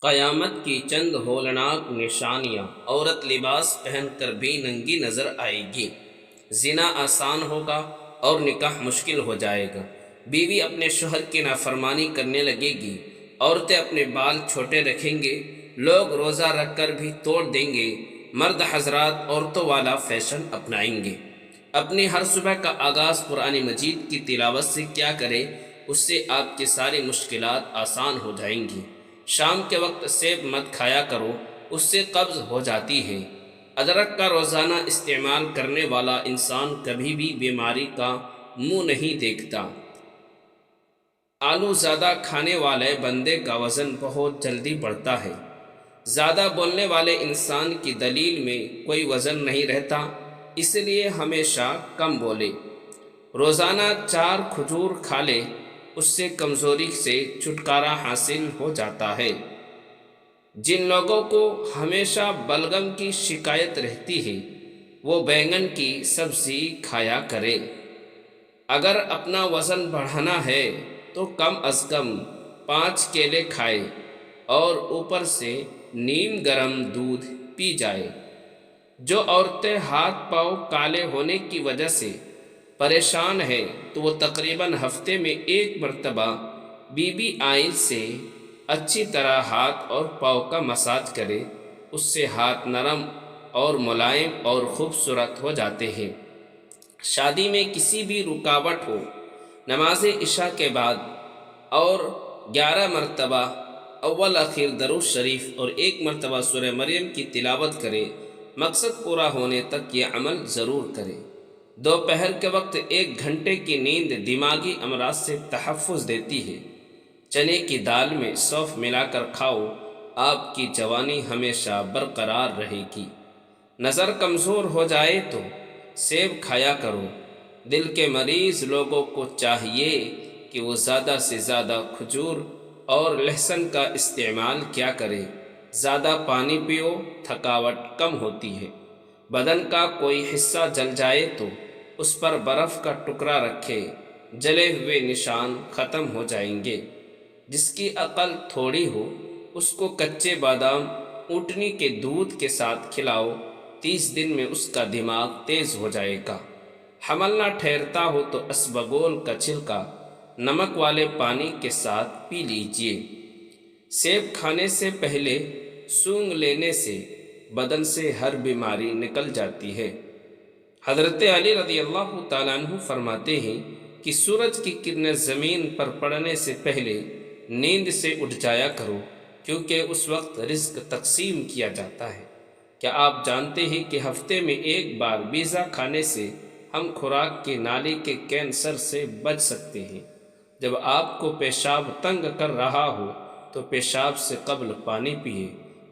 قیامت کی چند ہولناک نشانیاں۔ عورت لباس پہن کر بھی ننگی نظر آئے گی۔ زنا آسان ہوگا اور نکاح مشکل ہو جائے گا۔ بیوی اپنے شوہر کی نافرمانی کرنے لگے گی۔ عورتیں اپنے بال چھوٹے رکھیں گے۔ لوگ روزہ رکھ کر بھی توڑ دیں گے۔ مرد حضرات عورتوں والا فیشن اپنائیں گے۔ اپنی ہر صبح کا آغاز قرآن مجید کی تلاوت سے کیا کرے، اس سے آپ کی ساری مشکلات آسان ہو جائیں گی۔ شام کے وقت سیب مت کھایا کرو، اس سے قبض ہو جاتی ہے۔ ادرک کا روزانہ استعمال کرنے والا انسان کبھی بھی بیماری کا منہ نہیں دیکھتا۔ آلو زیادہ کھانے والے بندے کا وزن بہت جلدی بڑھتا ہے۔ زیادہ بولنے والے انسان کی دلیل میں کوئی وزن نہیں رہتا، اس لیے ہمیشہ کم بولے۔ روزانہ 4 کھجور کھا لے، اس سے کمزوری سے چھٹکارا حاصل ہو جاتا ہے۔ جن لوگوں کو ہمیشہ بلغم کی شکایت رہتی ہے، وہ بینگن کی سبزی کھایا کرے۔ اگر اپنا وزن بڑھانا ہے تو کم از کم 5 کیلے کھائے اور اوپر سے نیم گرم دودھ پی جائے۔ جو عورتیں ہاتھ پاؤں کالے ہونے کی وجہ سے پریشان ہے تو وہ تقریباً ہفتے میں 1 مرتبہ بی بی آئل سے اچھی طرح ہاتھ اور پاؤں کا مساج کرے، اس سے ہاتھ نرم اور ملائم اور خوبصورت ہو جاتے ہیں۔ شادی میں کسی بھی رکاوٹ ہو، نماز عشاء کے بعد اور 11 مرتبہ اول اخیر درود شریف اور 1 مرتبہ سورہ مریم کی تلاوت کرے۔ مقصد پورا ہونے تک یہ عمل ضرور کرے۔ دوپہر کے وقت 1 گھنٹے کی نیند دماغی امراض سے تحفظ دیتی ہے۔ چنے کی دال میں سونف ملا کر کھاؤ، آپ کی جوانی ہمیشہ برقرار رہے گی۔ نظر کمزور ہو جائے تو سیب کھایا کرو۔ دل کے مریض لوگوں کو چاہیے کہ وہ زیادہ سے زیادہ کھجور اور لہسن کا استعمال کیا کرے۔ زیادہ پانی پیو، تھکاوٹ کم ہوتی ہے۔ بدن کا کوئی حصہ جل جائے تو اس پر برف کا ٹکڑا رکھے، جلے ہوئے نشان ختم ہو جائیں گے۔ جس کی عقل تھوڑی ہو، اس کو کچے بادام اونٹنی کے دودھ کے ساتھ کھلاؤ، 30 دن میں اس کا دماغ تیز ہو جائے گا۔ حمل نہ ٹھہرتا ہو تو اسبگول کا چھلکا نمک والے پانی کے ساتھ پی لیجیے۔ سیب کھانے سے پہلے سونگھ لینے سے بدن سے ہر بیماری نکل جاتی ہے۔ حضرت علی رضی اللہ تعالیٰ عنہ فرماتے ہیں کہ سورج کی کرنیں زمین پر پڑنے سے پہلے نیند سے اٹھ جایا کرو، کیونکہ اس وقت رزق تقسیم کیا جاتا ہے۔ کیا آپ جانتے ہیں کہ ہفتے میں 1 بار پیزا کھانے سے ہم خوراک کی نالی کے کینسر سے بچ سکتے ہیں؟ جب آپ کو پیشاب تنگ کر رہا ہو تو پیشاب سے قبل پانی پیے،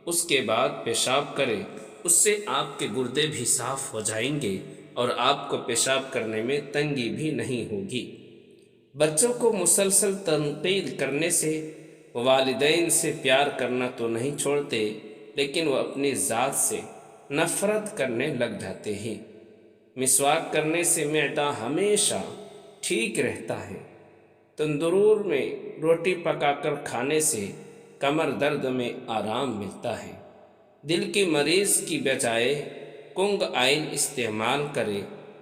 اس کے بعد پیشاب کرے، اس سے آپ کے گردے بھی صاف ہو جائیں گے اور آپ کو پیشاب کرنے میں تنگی بھی نہیں ہوگی۔ بچوں کو مسلسل تنقید کرنے سے والدین سے پیار کرنا تو نہیں چھوڑتے، لیکن وہ اپنی ذات سے نفرت کرنے لگ جاتے ہیں۔ مسواک کرنے سے معدہ ہمیشہ ٹھیک رہتا ہے۔ تندور میں روٹی پکا کر کھانے سے کمر درد میں آرام ملتا ہے۔ دل کی مریض کی بجائے کنگ آئل استعمال کرے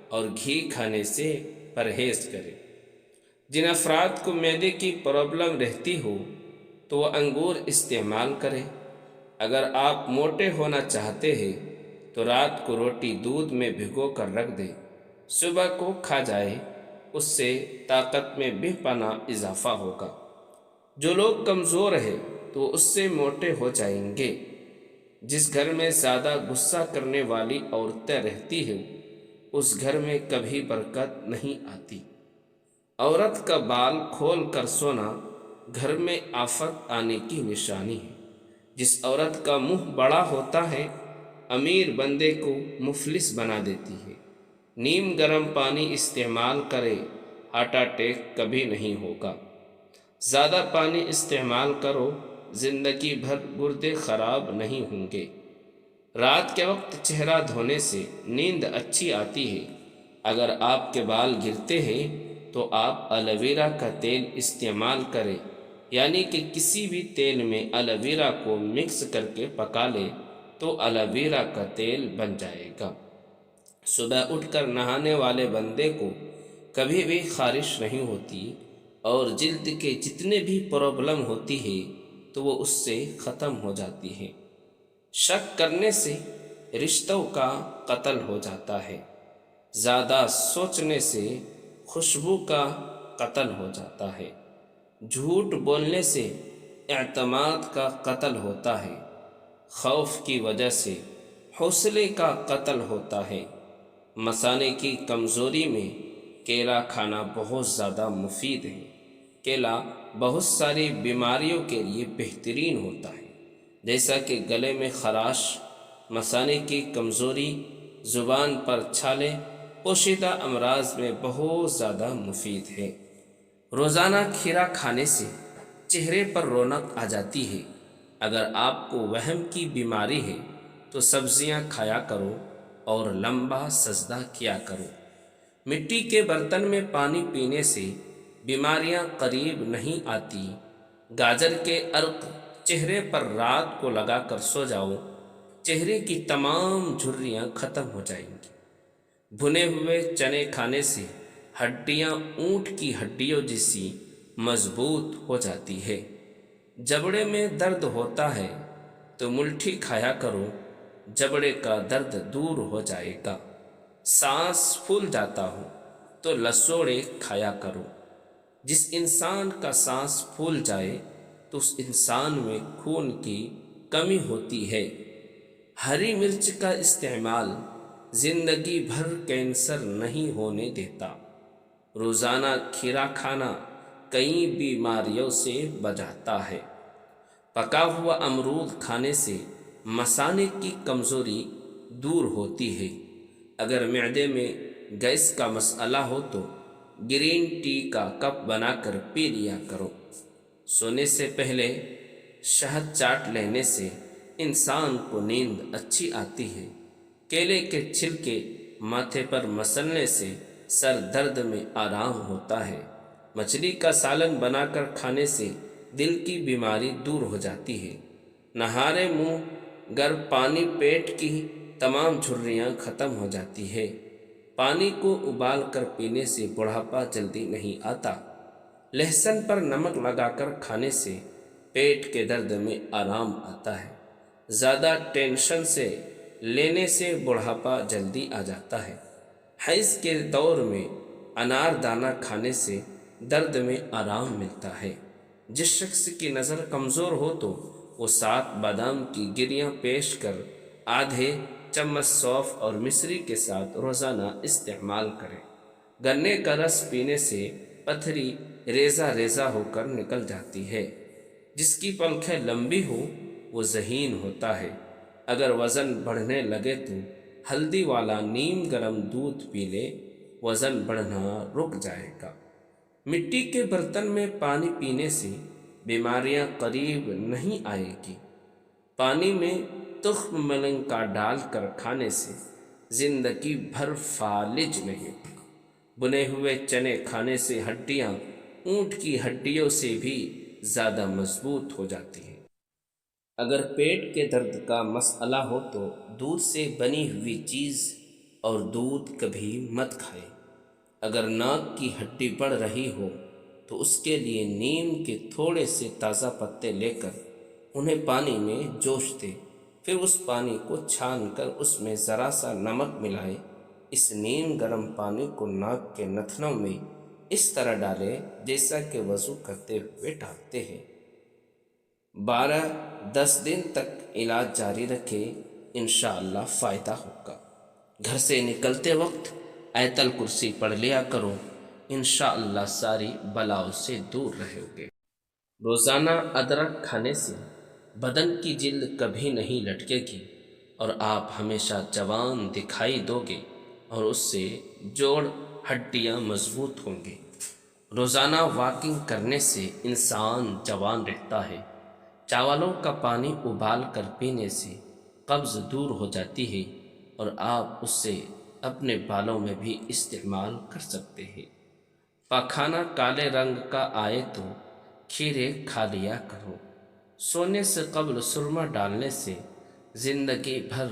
اور گھی کھانے سے پرہیز کرے۔ جن افراد کو معدے کی پرابلم رہتی ہو تو وہ انگور استعمال کرے۔ اگر آپ موٹے ہونا چاہتے ہیں تو رات کو روٹی دودھ میں بھگو کر رکھ دیں، صبح کو کھا جائے، اس سے طاقت میں بے پناہ اضافہ ہوگا۔ جو لوگ کمزور ہیں تو اس سے موٹے ہو جائیں گے۔ جس گھر میں زیادہ غصہ کرنے والی عورتیں رہتی ہیں، اس گھر میں کبھی برکت نہیں آتی۔ عورت کا بال کھول کر سونا گھر میں آفت آنے کی نشانی ہے۔ جس عورت کا منہ بڑا ہوتا ہے، امیر بندے کو مفلس بنا دیتی ہے۔ نیم گرم پانی استعمال کرے، ہارٹ اٹیک کبھی نہیں ہوگا۔ زیادہ پانی استعمال کرو، زندگی بھر گردے خراب نہیں ہوں گے۔ رات کے وقت چہرہ دھونے سے نیند اچھی آتی ہے۔ اگر آپ کے بال گرتے ہیں تو آپ ایلو ویرا کا تیل استعمال کریں، یعنی کہ کسی بھی تیل میں الویرا کو مکس کر کے پکا لے تو الویرا کا تیل بن جائے گا۔ صبح اٹھ کر نہانے والے بندے کو کبھی بھی خارش نہیں ہوتی اور جلد کے جتنے بھی پرابلم ہوتی ہے تو وہ اس سے ختم ہو جاتی ہے۔ شک کرنے سے رشتوں کا قتل ہو جاتا ہے، زیادہ سوچنے سے خوشبو کا قتل ہو جاتا ہے، جھوٹ بولنے سے اعتماد کا قتل ہوتا ہے، خوف کی وجہ سے حوصلے کا قتل ہوتا ہے۔ مثانے کی کمزوری میں کیلا کھانا بہت زیادہ مفید ہے۔ کیلا بہت ساری بیماریوں کے لیے بہترین ہوتا ہے، جیسا کہ گلے میں خراش، مثانے کی کمزوری، زبان پر چھالے، پوشیدہ امراض میں بہت زیادہ مفید ہے۔ روزانہ کھیرا کھانے سے چہرے پر رونق آ جاتی ہے۔ اگر آپ کو وہم کی بیماری ہے تو سبزیاں کھایا کرو اور لمبا سجدہ کیا کرو۔ مٹی کے برتن میں پانی پینے سے بیماریاں قریب نہیں آتی۔ گاجر کے عرق چہرے پر رات کو لگا کر سو جاؤ، چہرے کی تمام جھریاں ختم ہو جائیں گی۔ بھنے ہوئے چنے کھانے سے ہڈیاں اونٹ کی ہڈیوں جیسی مضبوط ہو جاتی ہے۔ جبڑے میں درد ہوتا ہے تو ملٹھی کھایا کرو، جبڑے کا درد دور ہو جائے گا۔ سانس پھول جاتا ہو تو لسوڑے کھایا کرو۔ جس انسان کا سانس پھول جائے تو اس انسان میں خون کی کمی ہوتی ہے۔ ہری مرچ کا استعمال زندگی بھر کینسر نہیں ہونے دیتا۔ روزانہ کھیرا کھانا کئی بیماریوں سے بچاتا ہے۔ پکا ہوا امرود کھانے سے مثانے کی کمزوری دور ہوتی ہے۔ اگر معدے میں گیس کا مسئلہ ہو تو گرین ٹی کا کپ بنا کر پی لیا کرو۔ سونے سے پہلے شہد چاٹ لینے سے انسان کو نیند اچھی آتی ہے۔ کیلے کے چھلکے ماتھے پر مسلنے سے سر درد میں آرام ہوتا ہے۔ مچھلی کا سالن بنا کر کھانے سے دل کی بیماری دور ہو جاتی ہے۔ نہارے منہ گرم پانی پیٹ کی تمام جھریاں ختم ہو جاتی ہے۔ پانی کو ابال کر پینے سے بڑھاپا جلدی نہیں آتا۔ لہسن پر نمک لگا کر کھانے سے پیٹ کے درد میں آرام آتا ہے۔ زیادہ ٹینشن سے لینے سے بڑھاپا جلدی آ جاتا ہے۔ حیض کے دور میں انار دانہ کھانے سے درد میں آرام ملتا ہے۔ جس شخص کی نظر کمزور ہو تو وہ 7 بادام کی گریاں پیش کر آدھے چمچ سونف اور مصری کے ساتھ روزانہ استعمال کرے۔ گنے کا رس پینے سے پتھری ریزہ ریزہ ہو کر نکل جاتی ہے۔ جس کی پلکیں لمبی ہو وہ ذہین ہوتا ہے۔ اگر وزن بڑھنے لگے تو ہلدی والا نیم گرم دودھ پی لے، وزن بڑھنا رک جائے گا۔ مٹی کے برتن میں پانی پینے سے بیماریاں قریب نہیں آئے گی۔ پانی میں تخم مرنگ کا ڈال کر کھانے سے زندگی بھر فالج نہیں ہوگا۔ بنے ہوئے چنے کھانے سے ہڈیاں اونٹ کی ہڈیوں سے بھی زیادہ مضبوط ہو جاتی ہیں۔ اگر پیٹ کے درد کا مسئلہ ہو تو دودھ سے بنی ہوئی چیز اور دودھ کبھی مت کھائے۔ اگر ناک کی ہڈی بڑھ رہی ہو تو اس کے لیے نیم کے تھوڑے سے تازہ پتے لے کر انہیں پانی میں جوش دے، پھر اس پانی کو چھان کر اس میں ذرا سا نمک ملائے۔ اس نیم گرم پانی کو ناک کے نتنوں میں اس طرح ڈالے جیسا کہ وضو کرتے ہوئے ڈالتے ہیں۔ 12-10 دن تک علاج جاری رکھے، انشاءاللہ فائدہ ہوگا۔ گھر سے نکلتے وقت آیت الکرسی پڑھ لیا کرو، انشاءاللہ ساری بلاؤں سے دور رہو گے۔ روزانہ ادرک کھانے سے بدن کی جلد کبھی نہیں لٹکے گی اور آپ ہمیشہ جوان دکھائی دو گے اور اس سے جوڑ ہڈیاں مضبوط ہوں گے۔ روزانہ واکنگ کرنے سے انسان جوان رہتا ہے۔ چاولوں کا پانی ابال کر پینے سے قبض دور ہو جاتی ہے اور آپ اس سے اپنے بالوں میں بھی استعمال کر سکتے ہیں۔ پاخانہ کالے رنگ کا آئے تو کھیرے کھا لیا کرو۔ سونے سے قبل سرما ڈالنے سے زندگی بھر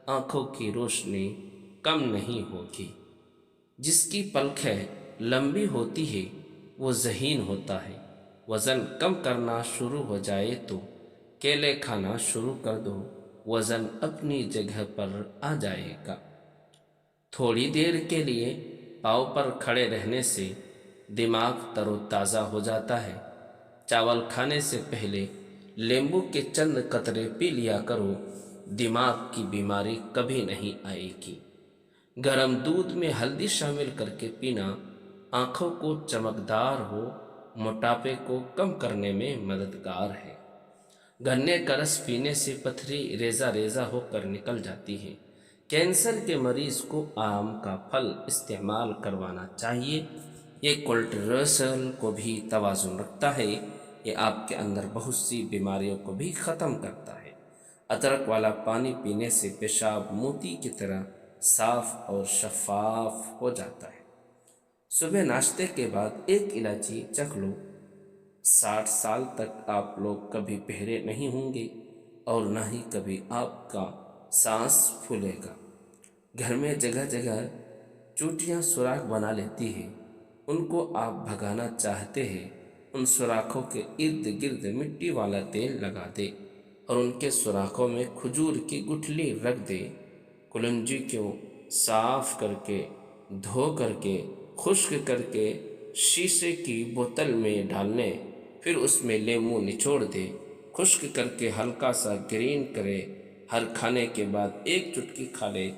آنکھوں کی روشنی کم نہیں ہوگی۔ جس کی پلکیں لمبی ہوتی ہے وہ ذہین ہوتا ہے۔ وزن کم کرنا شروع ہو جائے تو کیلے کھانا شروع کر دو، وزن اپنی جگہ پر آ جائے گا۔ تھوڑی دیر کے لیے پاؤں پر کھڑے رہنے سے دماغ تر و تازہ ہو جاتا ہے۔ چاول کھانے سے پہلے لیمبو کے چند قطرے پی لیا کرو، دماغ کی بیماری کبھی نہیں آئے گی۔ گرم دودھ میں ہلدی شامل کر کے پینا آنکھوں کو چمکدار ہو موٹاپے کو کم کرنے میں مددگار ہے۔ گنے کا رس پینے سے پتھری ریزہ ریزہ ہو کر نکل جاتی ہے۔ کینسر کے مریض کو آم کا پھل استعمال کروانا چاہیے۔ یہ کولیسٹرول کو بھی توازن رکھتا ہے۔ یہ آپ کے اندر بہت سی بیماریوں کو بھی ختم کرتا ہے۔ ادرک والا پانی پینے سے پیشاب موتی کی طرح صاف اور شفاف ہو جاتا ہے۔ صبح ناشتے کے بعد ایک الائچی چکھ لو۔ 60 سال تک آپ لوگ کبھی بہرے نہیں ہوں گے اور نہ ہی کبھی آپ کا سانس پھولے گا۔ گھر میں جگہ جگہ چوٹیاں سوراخ بنا لیتی ہیں، ان کو آپ بھگانا چاہتے ہیں۔ ان سوراخوں کے ارد گرد مٹی والا تیل لگا دے اور ان کے سوراخوں میں کھجور کی گٹھلی رکھ دے۔ کلنجی کو صاف کر کے دھو کر کے خشک کر کے شیشے کی بوتل میں ڈالنے، پھر اس میں لیموں نچوڑ دے، خشک کر کے ہلکا سا گرین کرے، ہر کھانے کے بعد ایک چٹکی کھا لے۔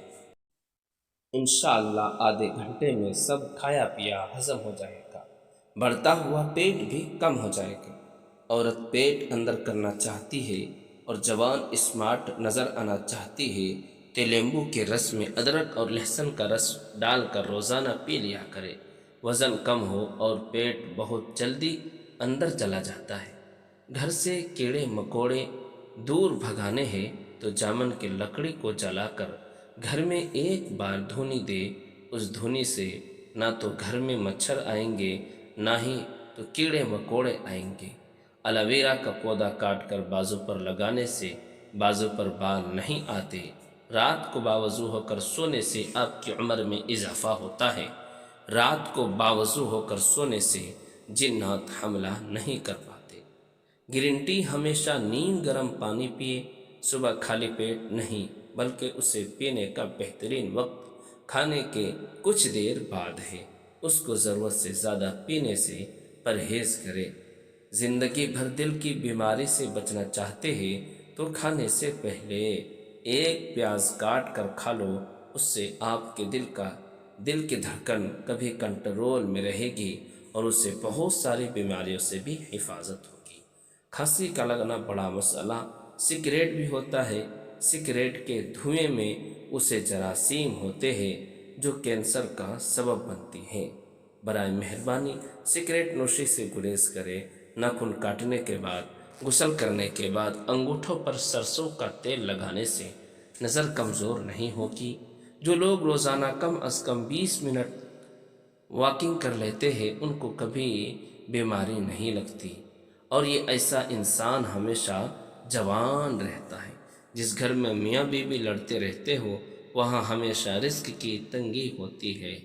انشاءاللہ آدھے گھنٹے میں سب کھایا پیا ہضم ہو جائے گا، بڑھتا ہوا پیٹ بھی کم ہو جائے گا۔ عورت پیٹ اندر کرنا چاہتی ہے اور جوان اسمارٹ نظر آنا چاہتی ہے تو لیمبو کے رس میں ادرک اور لہسن کا رس ڈال کر روزانہ پی لیا کرے۔ وزن کم ہو اور پیٹ بہت جلدی اندر چلا جاتا ہے۔ گھر سے کیڑے مکوڑے دور بھگانے ہیں تو جامن کی لکڑی کو جلا کر گھر میں ایک بار دھونی دے۔ اس دھونی سے نہ تو گھر میں مچھر آئیں گے نہ ہی تو کیڑے مکوڑے آئیں گے۔ الویرا کا پودا کاٹ کر بازو پر لگانے سے بازو پر بال نہیں آتے۔ رات کو باوضو ہو کر سونے سے آپ کی عمر میں اضافہ ہوتا ہے۔ رات کو باوضو ہو کر سونے سے جنات حملہ نہیں کر پاتے۔ گرین ٹی ہمیشہ نیم گرم پانی پیے، صبح خالی پیٹ نہیں بلکہ اسے پینے کا بہترین وقت کھانے کے کچھ دیر بعد ہے۔ اس کو ضرورت سے زیادہ پینے سے پرہیز کرے۔ زندگی بھر دل کی بیماری سے بچنا چاہتے ہیں تو کھانے سے پہلے ایک پیاز کاٹ کر کھا لو، اس سے آپ کے دل کی دھڑکن کبھی کنٹرول میں رہے گی اور اس سے بہت ساری بیماریوں سے بھی حفاظت ہوگی۔ کھانسی کا لگنا بڑا مسئلہ سگریٹ بھی ہوتا ہے۔ سگریٹ کے دھوئیں میں اسے جراثیم ہوتے ہیں جو کینسر کا سبب بنتی ہیں۔ برائے مہربانی سگریٹ نوشی سے گریز کرے۔ ناخن کاٹنے کے بعد، غسل کرنے کے بعد انگوٹھوں پر سرسوں کا تیل لگانے سے نظر کمزور نہیں ہوگی۔ جو لوگ روزانہ کم از کم 20 منٹ واکنگ کر لیتے ہیں ان کو کبھی بیماری نہیں لگتی، اور یہ ایسا انسان ہمیشہ جوان رہتا ہے۔ جس گھر میں میاں بیوی لڑتے رہتے ہو وہاں ہمیشہ رزق کی تنگی ہوتی ہے۔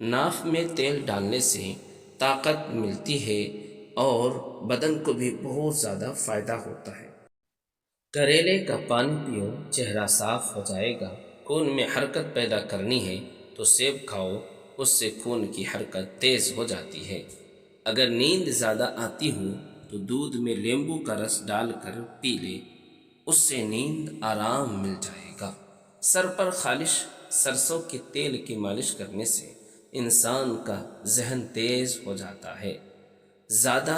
ناف میں تیل ڈالنے سے طاقت ملتی ہے اور بدن کو بھی بہت زیادہ فائدہ ہوتا ہے۔ کریلے کا پانی پیو، چہرہ صاف ہو جائے گا۔ خون میں حرکت پیدا کرنی ہے تو سیب کھاؤ، اس سے خون کی حرکت تیز ہو جاتی ہے۔ اگر نیند زیادہ آتی ہو تو دودھ میں لیمبو کا رس ڈال کر پی لے، اس سے نیند آرام مل جائے گا۔ سر پر خالص سرسوں کے تیل کی مالش کرنے سے انسان کا ذہن تیز ہو جاتا ہے۔ زیادہ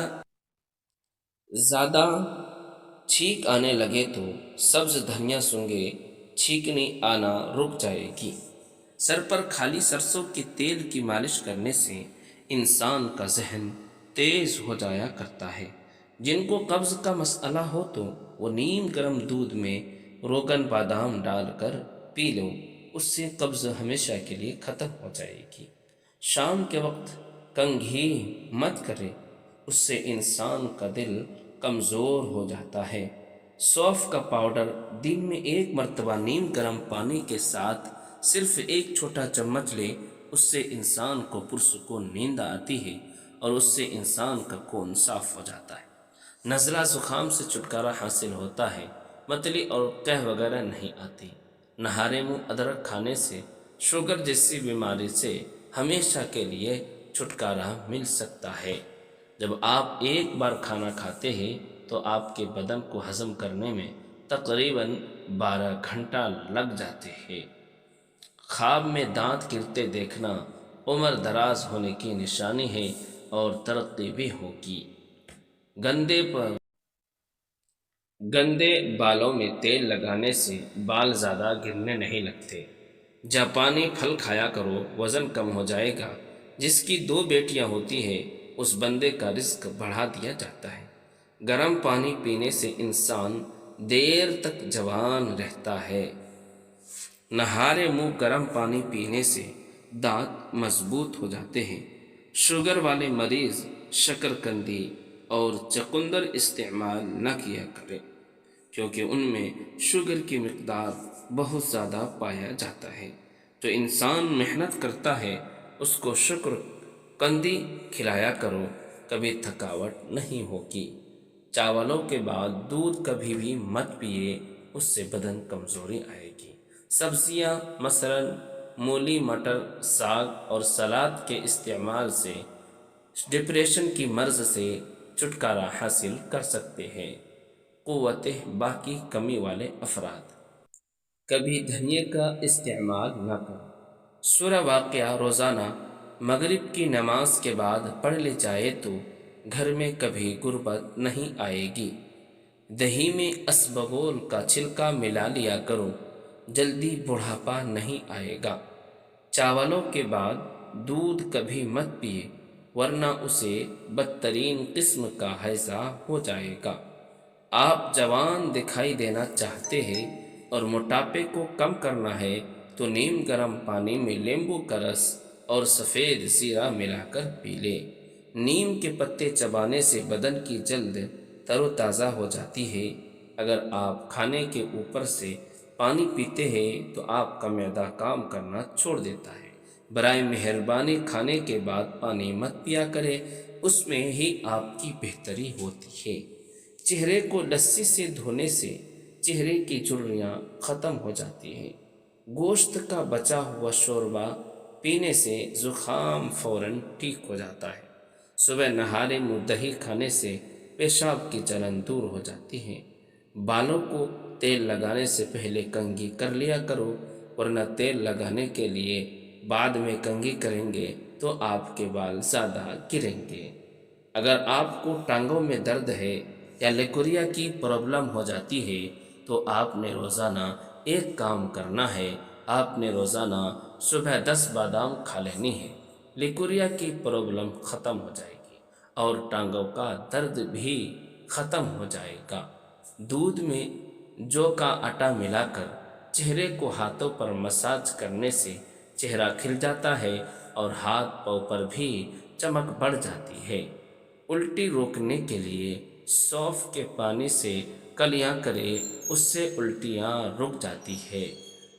چھینک آنے لگے تو سبز دھنیا سنگے چھینکنی آنا رک جائے گی۔ سر پر خالی سرسوں کے تیل کی مالش کرنے سے انسان کا ذہن تیز ہو جایا کرتا ہے۔ جن کو قبض کا مسئلہ ہو تو وہ نیم گرم دودھ میں روغن بادام ڈال کر پی لو، اس سے قبض ہمیشہ کے لیے ختم ہو جائے گی۔ شام کے وقت کنگھی مت کرے، اس سے انسان کا دل کمزور ہو جاتا ہے۔ سونف کا پاؤڈر دن میں ایک مرتبہ نیم گرم پانی کے ساتھ صرف ایک چھوٹا چمچ لے، اس سے انسان کو پرسکون نیند آتی ہے اور اس سے انسان کا خون صاف ہو جاتا ہے۔ نزلہ زکام سے چھٹکارا حاصل ہوتا ہے، متلی اور قے وغیرہ نہیں آتی۔ نہارے منہ ادرک کھانے سے شوگر جیسی بیماری سے ہمیشہ کے لیے چھٹکارا مل سکتا ہے۔ جب آپ ایک بار کھانا کھاتے ہیں تو آپ کے بدن کو ہضم کرنے میں تقریباً 12 گھنٹہ لگ جاتے ہیں۔ خواب میں دانت گرتے دیکھنا عمر دراز ہونے کی نشانی ہے اور ترقی بھی ہوگی۔ گندے بالوں میں تیل لگانے سے بال زیادہ گرنے نہیں لگتے۔ جاپانی پھل کھایا کرو، وزن کم ہو جائے گا۔ جس کی 2 بیٹیاں ہوتی ہیں اس بندے کا رزق بڑھا دیا جاتا ہے۔ گرم پانی پینے سے انسان دیر تک جوان رہتا ہے۔ نہارے منہ گرم پانی پینے سے دانت مضبوط ہو جاتے ہیں۔ شوگر والے مریض شکر قندی اور چقندر استعمال نہ کیا کرے، کیونکہ ان میں شوگر کی مقدار بہت زیادہ پایا جاتا ہے۔ جو انسان محنت کرتا ہے اس کو شکر قندی کھلایا کرو، کبھی تھکاوٹ نہیں ہوگی۔ چاولوں کے بعد دودھ کبھی بھی مت پیے، اس سے بدن کمزوری آئے گی۔ سبزیاں مثلاً مولی، مٹر، ساگ اور سلاد کے استعمال سے ڈپریشن کی مرض سے چھٹکارا حاصل کر سکتے ہیں۔ قوت باقی کمی والے افراد کبھی دھنیے کا استعمال نہ کریں۔ سورہ واقعہ روزانہ مغرب کی نماز کے بعد پڑھ لی جائے تو گھر میں کبھی غربت نہیں آئے گی۔ دہی میں اسبغول کا چھلکا ملا لیا کرو، جلدی بڑھاپا نہیں آئے گا۔ چاولوں کے بعد دودھ کبھی مت پیے، ورنہ اسے بدترین قسم کا ہیضہ ہو جائے گا۔ آپ جوان دکھائی دینا چاہتے ہیں اور موٹاپے کو کم کرنا ہے تو نیم گرم پانی میں لیمبو کا رس اور سفید زیرہ ملا کر پی لیں۔ نیم کے پتے چبانے سے بدن کی جلد تر و تازہ ہو جاتی ہے۔ اگر آپ کھانے کے اوپر سے پانی پیتے ہیں تو آپ کا معدہ کام کرنا چھوڑ دیتا ہے۔ برائے مہربانی کھانے کے بعد پانی مت پیا کریں، اس میں ہی آپ کی بہتری ہوتی ہے۔ چہرے کو لسی سے دھونے سے چہرے کی جھریاں ختم ہو جاتی ہیں۔ گوشت کا بچا ہوا شوربہ پینے سے زکام فوراً ٹھیک ہو جاتا ہے۔ صبح نہارے منہ دہی کھانے سے پیشاب کی جلن دور ہو جاتی ہے۔ بالوں کو تیل لگانے سے پہلے کنگھی کر لیا کرو، ورنہ تیل لگانے کے لیے بعد میں کنگھی کریں گے تو آپ کے بال زیادہ گریں گے۔ اگر آپ کو ٹانگوں میں درد ہے یا لیکوریا کی پرابلم ہو جاتی ہے تو آپ نے روزانہ ایک کام کرنا ہے، آپ نے روزانہ صبح 10 بادام کھا لینی ہے۔ لیکوریا کی پرابلم ختم ہو جائے گی اور ٹانگوں کا درد بھی ختم ہو جائے گا۔ دودھ میں جو کا آٹا ملا کر چہرے کو ہاتھوں پر مساج کرنے سے چہرہ کھل جاتا ہے اور ہاتھ پاؤں پر بھی چمک بڑھ جاتی ہے۔ الٹی روکنے کے لیے سونف کے پانی سے کلیاں کرے، اس سے الٹیاں رک جاتی ہے۔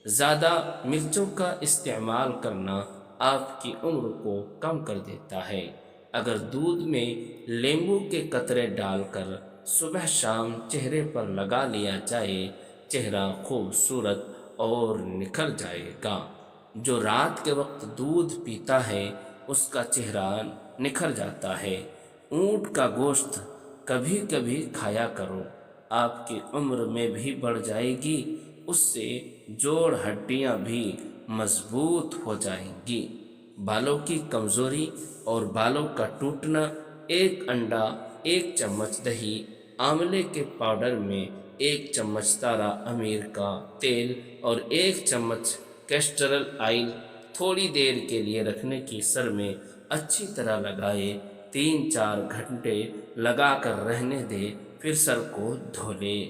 زیادہ مرچوں کا استعمال کرنا آپ کی عمر کو کم کر دیتا ہے۔ اگر دودھ میں لیمبو کے قطرے ڈال کر صبح شام چہرے پر لگا لیا جائے، چہرہ خوبصورت اور نکھر جائے گا۔ جو رات کے وقت دودھ پیتا ہے اس کا چہرہ نکھر جاتا ہے۔ اونٹ کا گوشت کبھی کبھی کھایا کرو، آپ کی عمر میں بھی بڑھ جائے گی، اس سے جوڑ ہڈیاں بھی مضبوط ہو جائیں گی۔ بالوں کی کمزوری اور بالوں کا ٹوٹنا: ایک انڈا، 1 چمچ دہی، آملے کے پاؤڈر میں 1 چمچ تارا امیر کا تیل اور 1 چمچ کیسٹرل آئل تھوڑی دیر کے لیے رکھنے کی سر میں اچھی طرح لگائے، 3-4 گھنٹے لگا کر رہنے دیں، پھر سر کو دھو لیں۔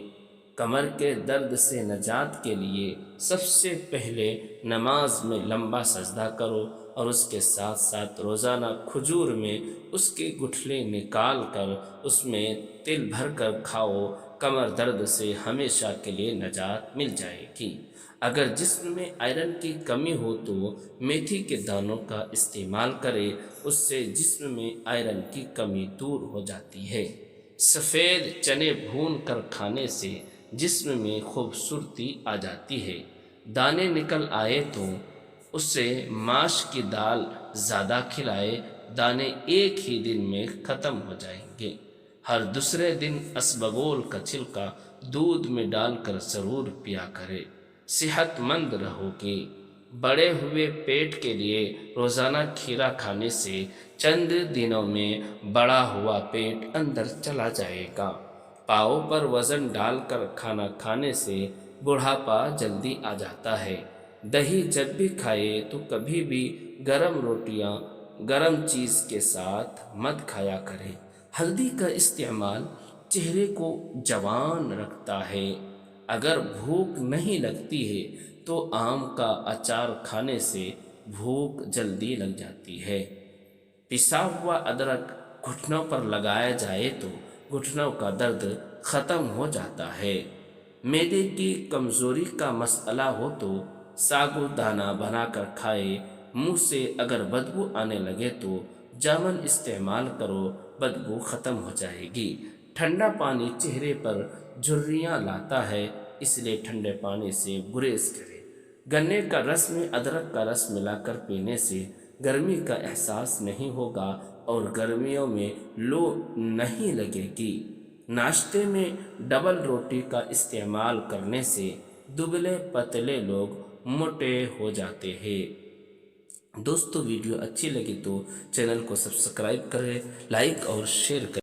کمر کے درد سے نجات کے لیے سب سے پہلے نماز میں لمبا سجدہ کرو اور اس کے ساتھ ساتھ روزانہ کھجور میں اس کے گٹھلے نکال کر اس میں تل بھر کر کھاؤ۔ کمر درد سے ہمیشہ کے لیے نجات مل جائے گی۔ اگر جسم میں آئرن کی کمی ہو تو میتھی کے دانوں کا استعمال کرے، اس سے جسم میں آئرن کی کمی دور ہو جاتی ہے۔ سفید چنے بھون کر کھانے سے جسم میں خوبصورتی آ جاتی ہے۔ دانے نکل آئے تو اسے ماش کی دال زیادہ کھلائے، دانے ایک ہی دن میں ختم ہو جائیں گے۔ ہر دوسرے دن اسبگول کا چھلکا دودھ میں ڈال کر ضرور پیا کرے، صحت مند رہو گے۔ بڑے ہوئے پیٹ کے لیے روزانہ کھیرا کھانے سے چند دنوں میں بڑا ہوا پیٹ اندر چلا جائے گا۔ پاؤں پر وزن ڈال کر کھانا کھانے سے بڑھاپا جلدی آ جاتا ہے۔ دہی جب بھی کھائے تو کبھی بھی گرم روٹیاں گرم چیز کے ساتھ مت کھایا کرے۔ ہلدی کا استعمال چہرے کو جوان رکھتا ہے۔ اگر بھوک نہیں لگتی ہے تو آم کا اچار کھانے سے بھوک جلدی لگ جاتی ہے۔ پسا ہوا ادرک گھٹنوں پر لگایا جائے تو گھٹنوں کا درد ختم ہو جاتا ہے۔ معدے کی کمزوری کا مسئلہ ہو تو ساگو دانہ بنا کر کھائے۔ منہ سے اگر بدبو آنے لگے تو جامن استعمال کرو، بدبو ختم ہو جائے گی۔ ٹھنڈا پانی چہرے پر جھریاں لاتا ہے، اس لیے ٹھنڈے پانی سے گریز کرے۔ گنے کا رس میں ادرک کا رس ملا کر پینے سے گرمی کا احساس نہیں ہوگا اور گرمیوں میں لو نہیں لگے گی۔ ناشتے میں ڈبل روٹی کا استعمال کرنے سے دبلے پتلے لوگ موٹے ہو جاتے ہیں۔ دوستو ویڈیو اچھی لگی تو چینل کو سبسکرائب کریں، لائک اور شیئر کریں۔